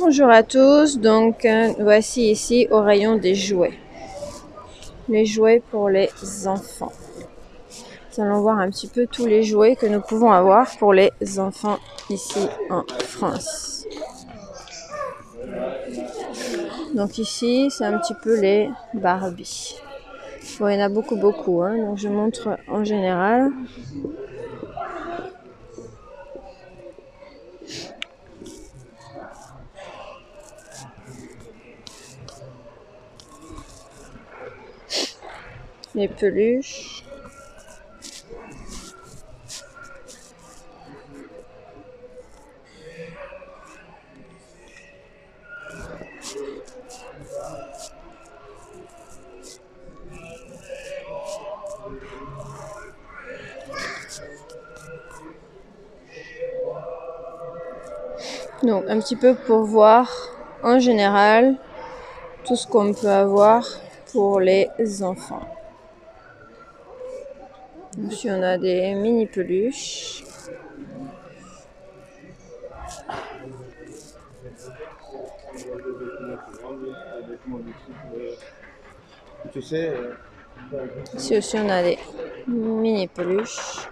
Bonjour à tous, donc voici ici au rayon des jouets. Les jouets pour les enfants. Nous allons voir un petit peu tous les jouets que nous pouvons avoir pour les enfants ici en France. Donc ici, c'est un petit peu les Barbie. Bon, il y en a beaucoup, hein, donc je montre en général. Les peluches. Donc un petit peu pour voir en général tout ce qu'on peut avoir pour les enfants. Ici on a des mini peluches. Ici aussi on a des mini peluches.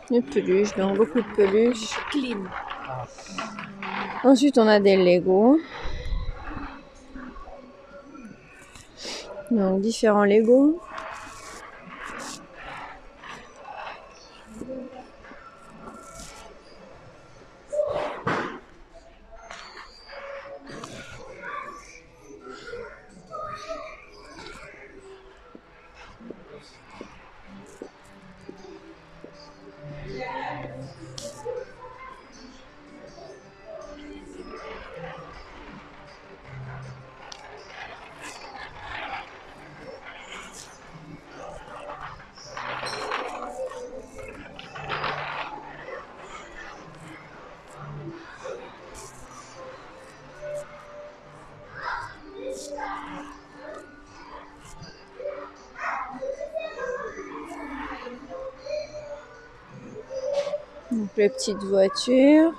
Des peluches, donc beaucoup de peluches. Ensuite on a des Lego. Donc différents Lego. Donc les petites voitures.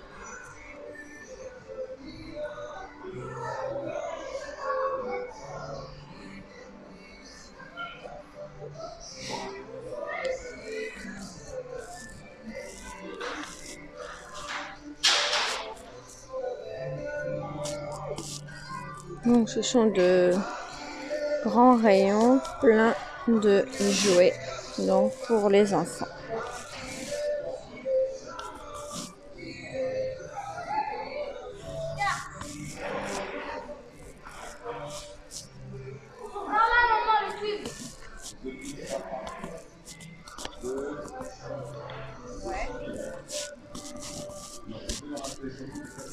Donc ce sont de grands rayons pleins de jouets, donc pour les enfants.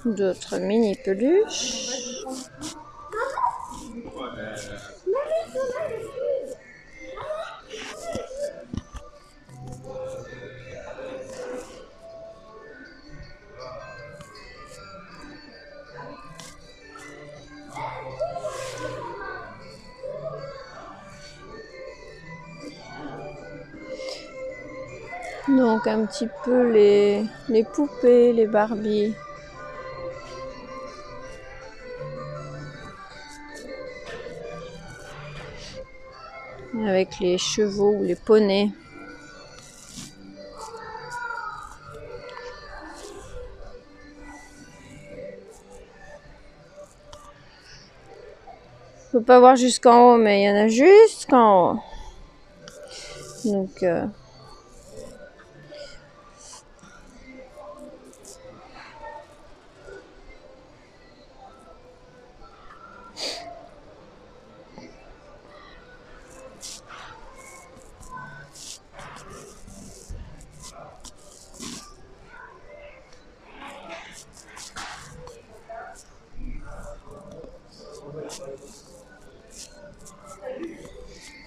D'autres mini peluches. Donc un petit peu les poupées, les Barbie. Avec les chevaux ou les poneys. On peut pas voir jusqu'en haut, mais il y en a jusqu'en haut.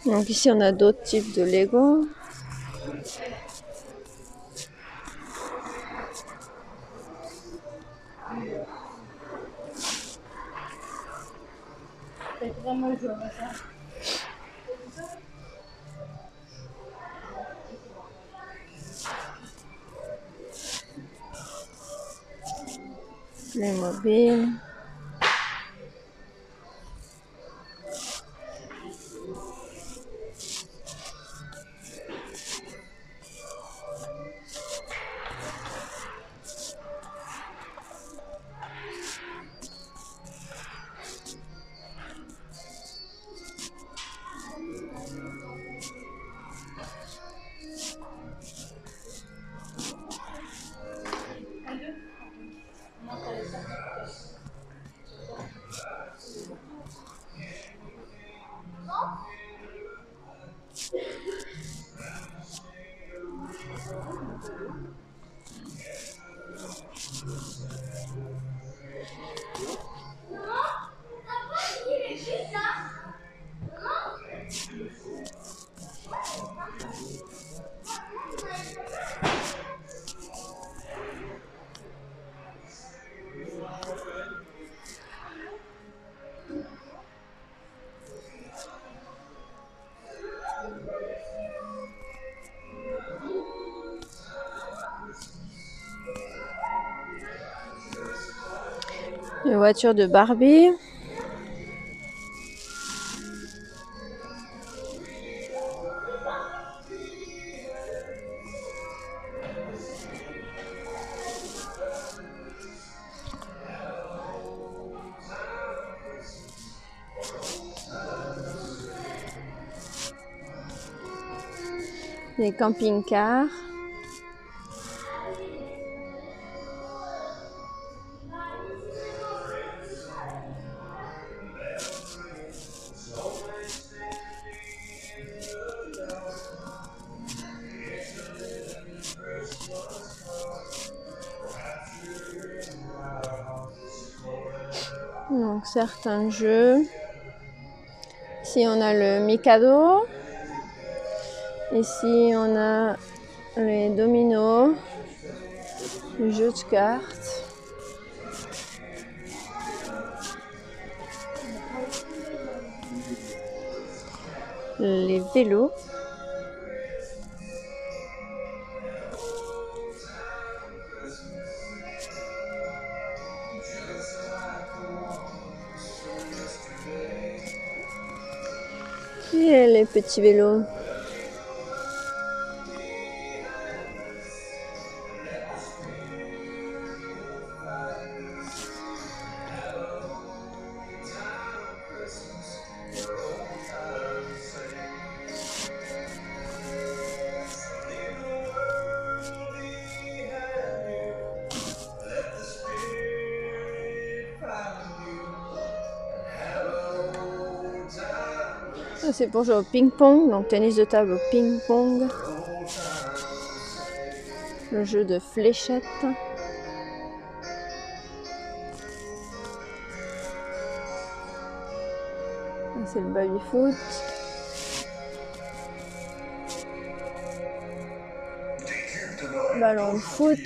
Donc ici on a d'autres types de Lego. Playmobil. Une voiture de Barbie. Des camping-cars. Donc certains jeux. Ici on a le Mikado. Ici on a les dominos, le jeu de cartes. Les vélos. Et les petits vélos. C'est pour jouer au ping-pong, donc tennis de table au ping-pong. Le jeu de fléchettes. C'est le baby-foot. Ballon de foot.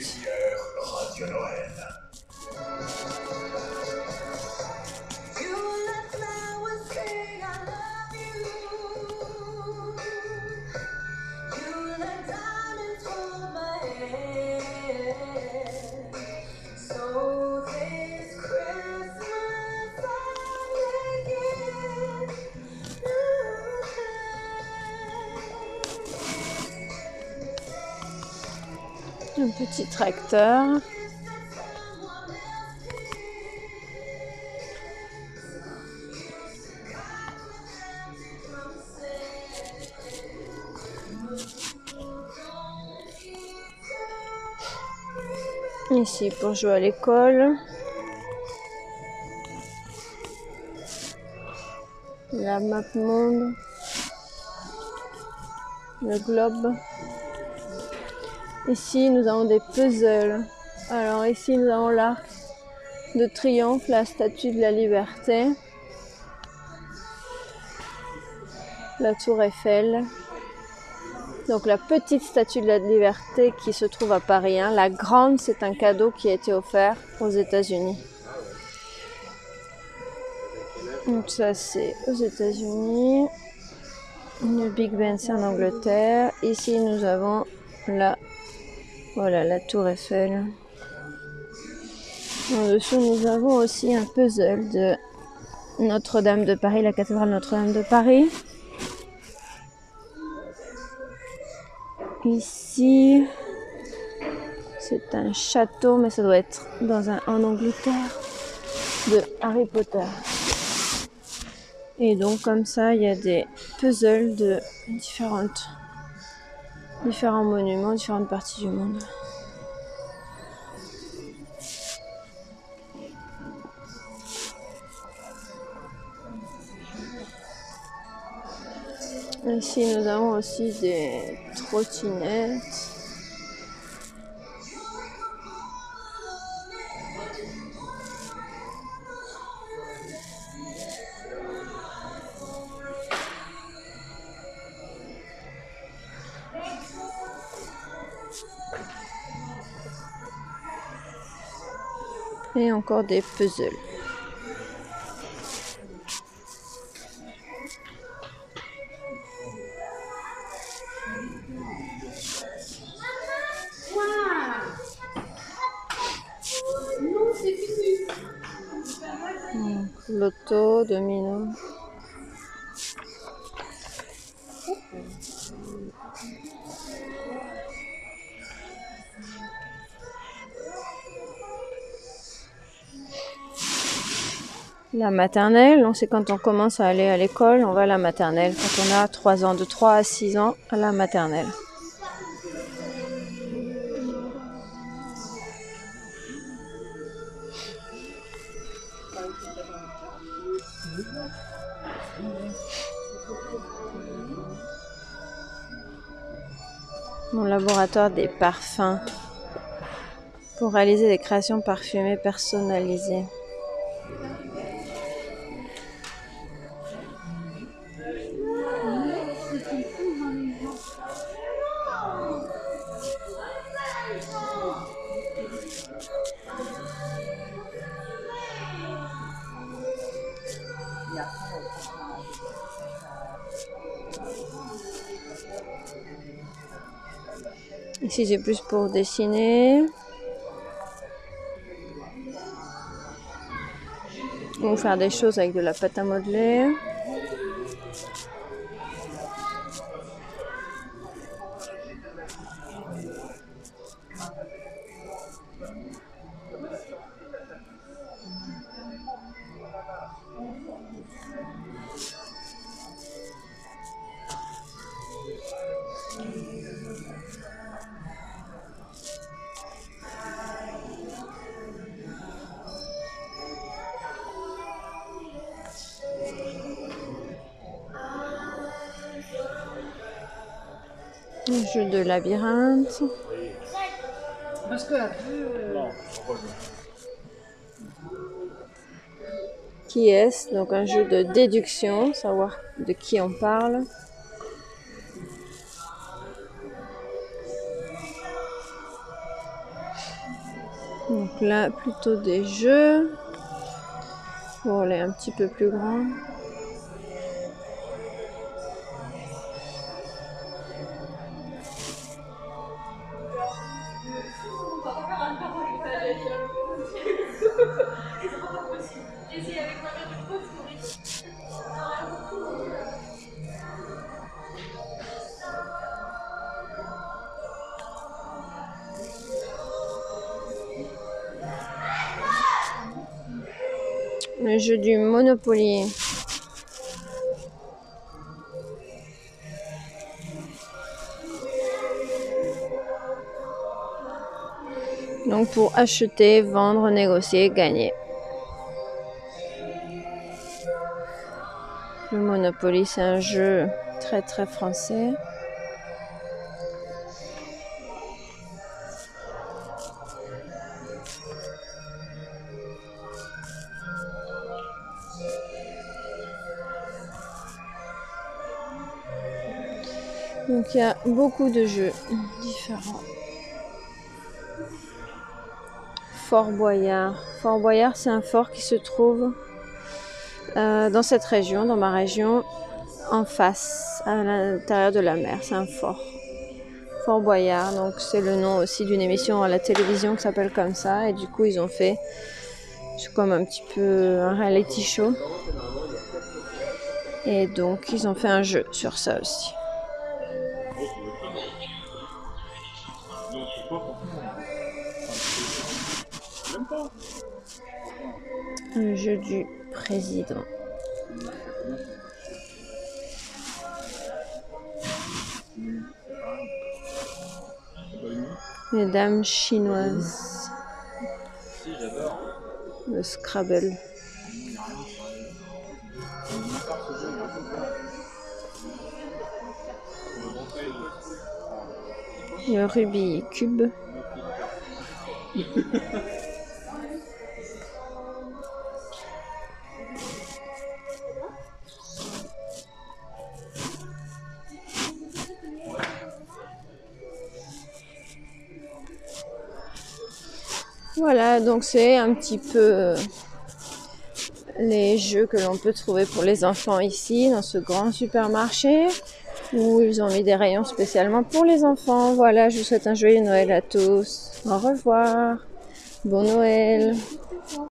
Un petit tracteur. Ici pour jouer à l'école. La map monde. Le globe. Ici, nous avons des puzzles. Alors ici, nous avons l'arc de triomphe, la statue de la liberté, la tour Eiffel. Donc la petite statue de la liberté qui se trouve à Paris. La grande, c'est un cadeau qui a été offert aux États-Unis. Donc ça c'est aux États-Unis. Le Big Ben c'est en Angleterre. Ici nous avons la Tour Eiffel. En dessous nous avons aussi un puzzle de Notre-Dame de Paris, la cathédrale Notre-Dame de Paris. Ici c'est un château, mais ça doit être en Angleterre, de Harry Potter. Et donc comme ça, il y a des puzzles de différents monuments, différentes parties du monde. Ici, nous avons aussi des trottinettes. Et encore des puzzles. Loto, domino. La maternelle, on sait quand on commence à aller à l'école, on va à la maternelle. Quand on a 3 ans, de 3 à 6 ans, à la maternelle. Mon laboratoire des parfums pour réaliser des créations parfumées personnalisées. Ici, j'ai plus pour dessiner. Ou faire des choses avec de la pâte à modeler. Un jeu de labyrinthe. Parce que Qui est-ce? Donc un jeu de déduction, savoir de qui on parle. Donc là, plutôt des jeux. Pour aller un petit peu plus grand. Le jeu du Monopoly. Donc pour acheter, vendre, négocier, gagner. Le Monopoly, c'est un jeu très très français. Donc il y a beaucoup de jeux différents. Fort Boyard. Fort Boyard, c'est un fort qui se trouve dans cette région, dans ma région, en face, à l'intérieur de la mer. C'est un fort. Fort Boyard, donc c'est le nom aussi d'une émission à la télévision qui s'appelle comme ça. Et du coup, ils ont fait, c'est comme un petit peu un reality show. Et donc, ils ont fait un jeu sur ça aussi. Le jeu du président. Les dames chinoises. Le Scrabble. Le Rubik's Cube. Voilà, donc c'est un petit peu les jeux que l'on peut trouver pour les enfants ici, dans ce grand supermarché, où ils ont mis des rayons spécialement pour les enfants. Voilà, je vous souhaite un joyeux Noël à tous. Au revoir. Bon Noël.